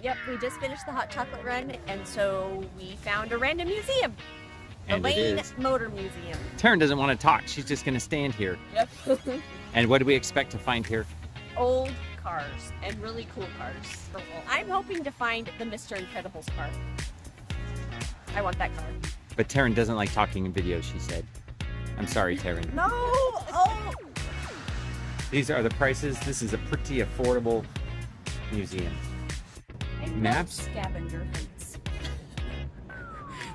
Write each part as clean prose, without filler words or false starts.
Yep, we just finished the hot chocolate run, and so we found a random museum. The And it Lane is. Motor Museum. Taryn doesn't want to talk. She's just going to stand here. Yep. And what do we expect to find here? Old cars and really cool cars. I'm hoping to find the Mr. Incredible's car. I want that car. But Taryn doesn't like talking in videos, she said. I'm sorry, Taryn. No! Oh! These are the prices. This is a pretty affordable museum. I love Maps? Scavenger hunts.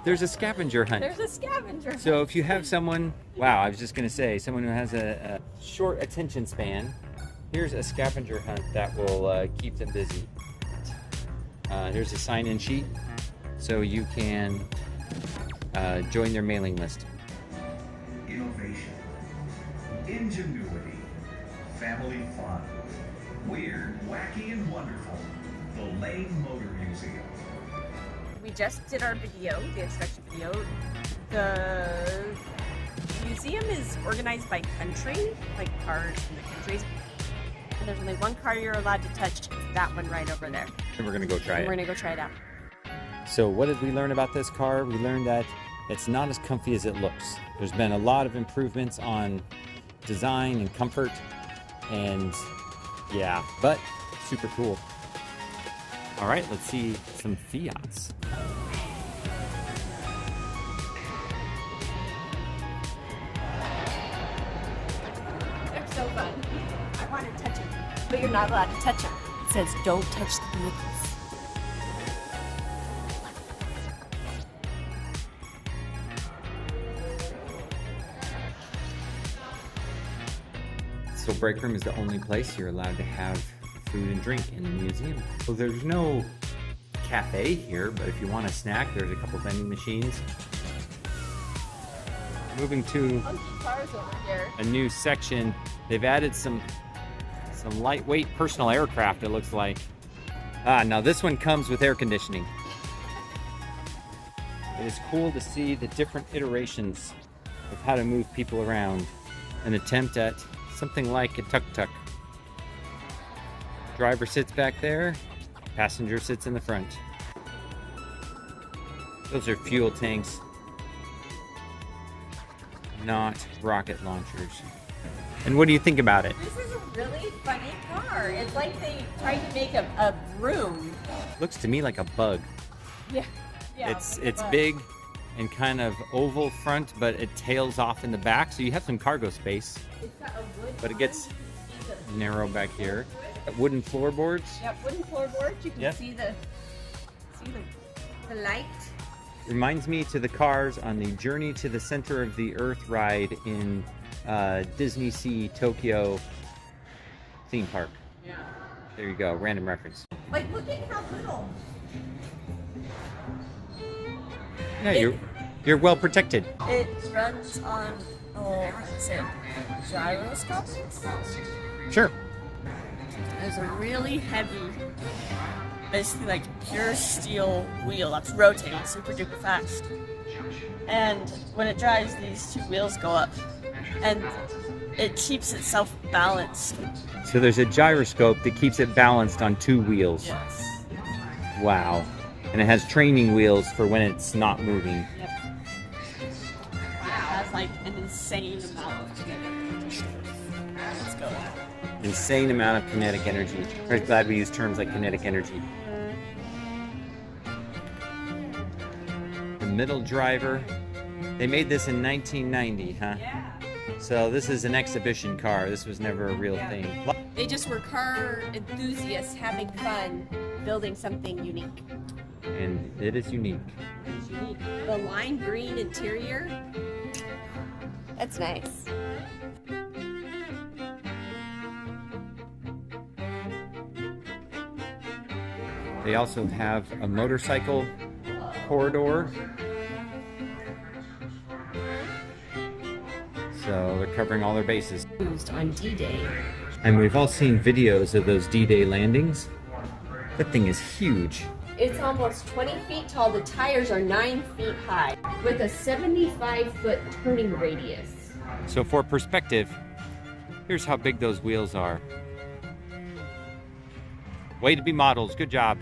There's a scavenger hunt. There's a scavenger hunt. So if you have someone, wow, I was just gonna say, someone who has a short attention span, here's a scavenger hunt that will keep them busy. Here's a sign-in sheet, so you can join their mailing list. Innovation, ingenuity, family fun, weird, wacky, and wonderful. The Lane Motor Museum. We just did our video, the introduction video. The museum is organized by country, like cars in the countries. And there's only one car you're allowed to touch, it's that one right over there. And we're gonna go try And we're it. gonna go try it out. So what did we learn about this car? We learned that it's not as comfy as it looks. There's been a lot of improvements on design and comfort, and yeah, but super cool. All right, let's see some Fiats. They're so fun. I want to touch them, but you're not allowed to touch them. It says don't touch the vehicles. So break room is the only place you're allowed to have food and drink in the museum. So there's no cafe here, but if you want a snack, there's a couple vending machines. Moving to Funky cars over here. a new section, they've added some lightweight personal aircraft, it looks like. Now this one comes with air conditioning. It is cool to see the different iterations of how to move people around. An attempt at something like a tuk-tuk. Driver sits back there, passenger sits in the front. Those are fuel tanks, not rocket launchers. And what do you think about it? This is a really funny car. It's like they tried to make a broom. Looks to me like a bug. Yeah. Yeah, It's like a bug. big and kind of oval front, but it tails off in the back, so you have some cargo space. It's got a wood But it gets one. You can see the- narrow back here. Wooden floorboards. Yep, wooden floorboards. You can Yep. see the light. Reminds me to the cars on the Journey to the Center of the Earth ride in Disney Sea Tokyo theme park. Yeah. There you go, random reference. Like, look at how little. Yeah, you're well protected. It runs on, what's it, gyroscopes? Sure. There's a really heavy, basically like pure steel wheel that's rotating super duper fast. And when it drives, these two wheels go up. And it keeps itself balanced. So there's a gyroscope that keeps it balanced on two wheels. Yes. Wow. And it has training wheels for when it's not moving. Yep. Wow. It has like an insane amount of kinetic energy. Let's go. Insane amount of kinetic energy. I'm glad we use terms like kinetic energy. The middle driver. They made this in 1990, huh? Yeah. So this is an exhibition car. This was never a real thing. They just were car enthusiasts having fun building something unique. And it is unique. It's unique. The lime green interior. That's nice. They also have a motorcycle corridor. So they're covering all their bases. Used on D-Day. And we've all seen videos of those D-Day landings. That thing is huge. It's almost 20 feet tall. The tires are 9 feet high with a 75-foot turning radius. So for perspective, here's how big those wheels are. Way to be models, good job.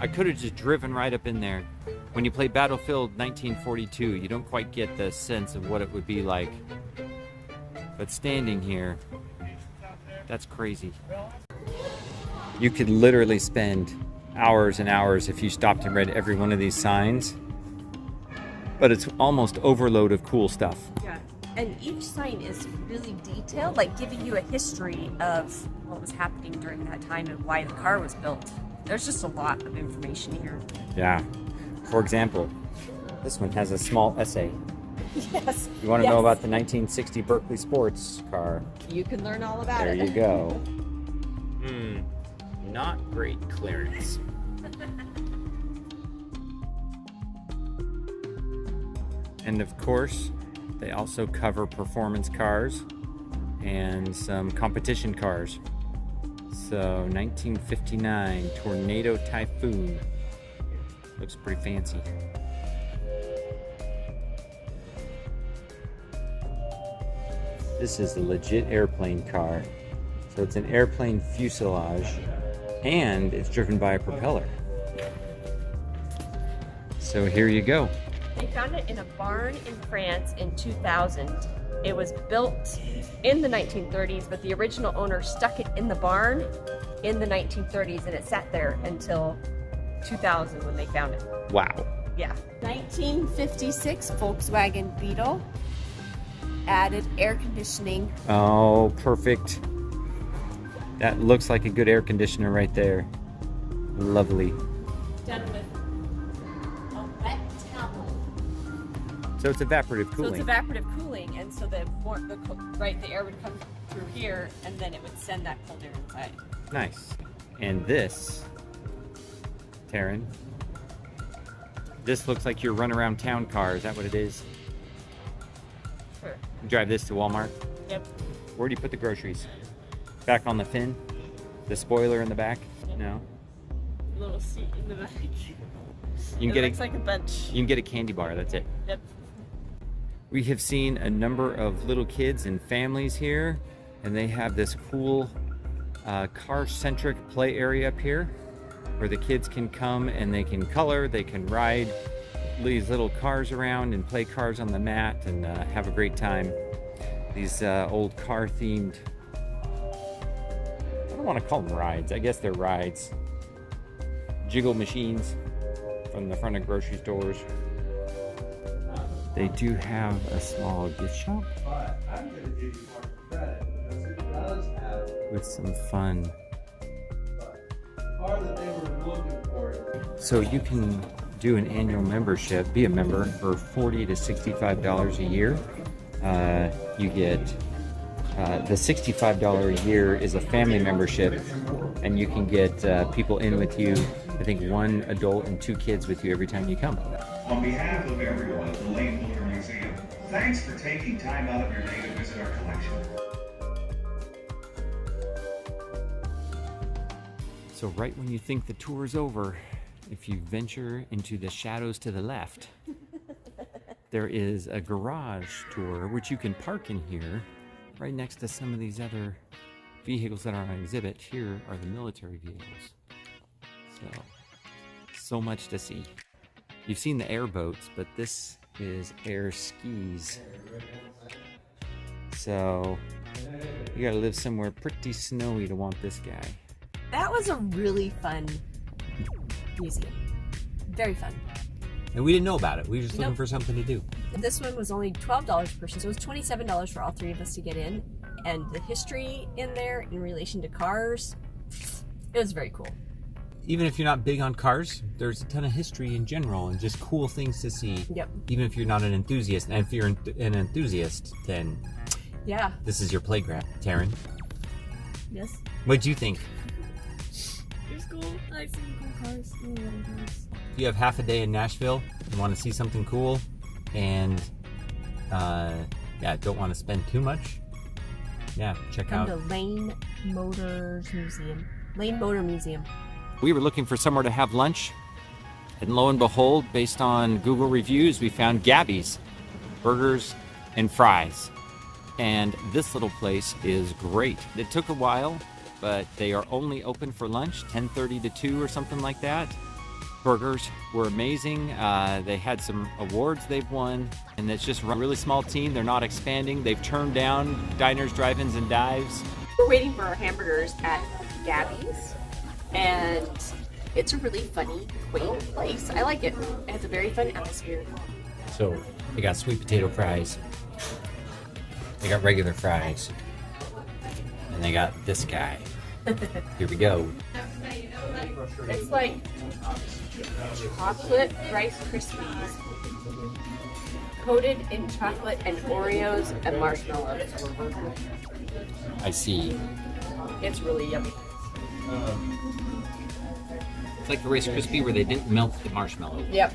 I could have just driven right up in there. When you play Battlefield 1942, you don't quite get the sense of what it would be like. But standing here, that's crazy. You could literally spend hours and hours if you stopped and read every one of these signs. But it's almost overload of cool stuff. Yeah, and each sign is really detailed, like giving you a history of what was happening during that time and why the car was built. There's just a lot of information here. Yeah. For example, this one has a small essay. Yes. You want to know about the 1960 Berkeley sports car? You can learn all about There it. you go. Not great clearance. And of course, they also cover performance cars and some competition cars. So 1959 Tornado Typhoon. Looks pretty fancy. This is a legit airplane car. So it's an airplane fuselage and it's driven by a propeller. So here you go. They found it in a barn in France in 2000. It was built in the 1930s, but the original owner stuck it in the barn in the 1930s, and it sat there until 2000 when they found it. Wow. Yeah. 1956 Volkswagen Beetle. Added air conditioning. Oh, perfect. That looks like a good air conditioner right there. Lovely. Done with a wet towel. So it's evaporative So cooling. it's evaporative cooling, and so the air would come through here, and then it would send that cold air inside. Nice. And this, Taryn, this looks like your run around town car. Is that what it is? Sure. You drive this to Walmart? Yep. Where do you put the groceries? Back on the fin? The spoiler in the back? No. Little seat in the back. You can It get looks like a bench. you can get a candy bar, that's it. Yep. We have seen a number of little kids and families here, and they have this cool car-centric play area up here where the kids can come and they can color, they can ride these little cars around and play cars on the mat and have a great time. These old car-themed, I don't want to call them rides, I guess they're rides. Jiggle machines from the front of grocery stores. They do have a small gift shop But I'm going to give you more credit because it does have with some fun. the car that they were looking for. So you can do an annual membership, be a member for $40 to $65 a year. You get the $65 a year is a family membership, and you can get people in with you. I think one adult and 2 kids with you every time you come. On behalf of everyone at the Lane Motor Museum, thanks for taking time out of your day to visit our collection. So right when you think the tour is over, if you venture into the shadows to the left, there is a garage tour which you can park in here right next to some of these other vehicles that are on exhibit. Here are the military vehicles. So much to see. You've seen the airboats, but this is air skis. So you gotta live somewhere pretty snowy to want this guy. That was a really fun museum. Very fun. And we didn't know about it. We were just looking Nope. for something to do. This one was only $12 per person, so it was $27 for all 3 of us to get in. And the history in there in relation to cars, it was very cool. Even if you're not big on cars, there's a ton of history in general and just cool things to see. Yep. Even if you're not an enthusiast. And if you're an enthusiast, then Yeah. this is your playground. Taryn, Yes. what'd you think? It's cool. I like seeing cool cars. I love cars. If you have half a day in Nashville and want to see something cool and don't want to spend too much, check Come out. to Lane Motor Museum. We were looking for somewhere to have lunch, and lo and behold, based on Google reviews, we found Gabby's Burgers and Fries. And this little place is great. It took a while, but they are only open for lunch, 10:30 to 2 or something like that. burgers were amazing. They had some awards they've won, and it's just a really small team. They're not expanding. They've turned down diners, drive-ins, and dives. We're waiting for our hamburgers at Gabby's, and it's a really funny, quaint place. I like it. It has a very fun atmosphere. So they got sweet potato fries, they got regular fries, and they got this guy. Here we go. It's like chocolate Rice Krispies coated in chocolate and Oreos and marshmallows. I see. It's really yummy. It's like the Rice Krispie where they didn't melt the marshmallow. Yep.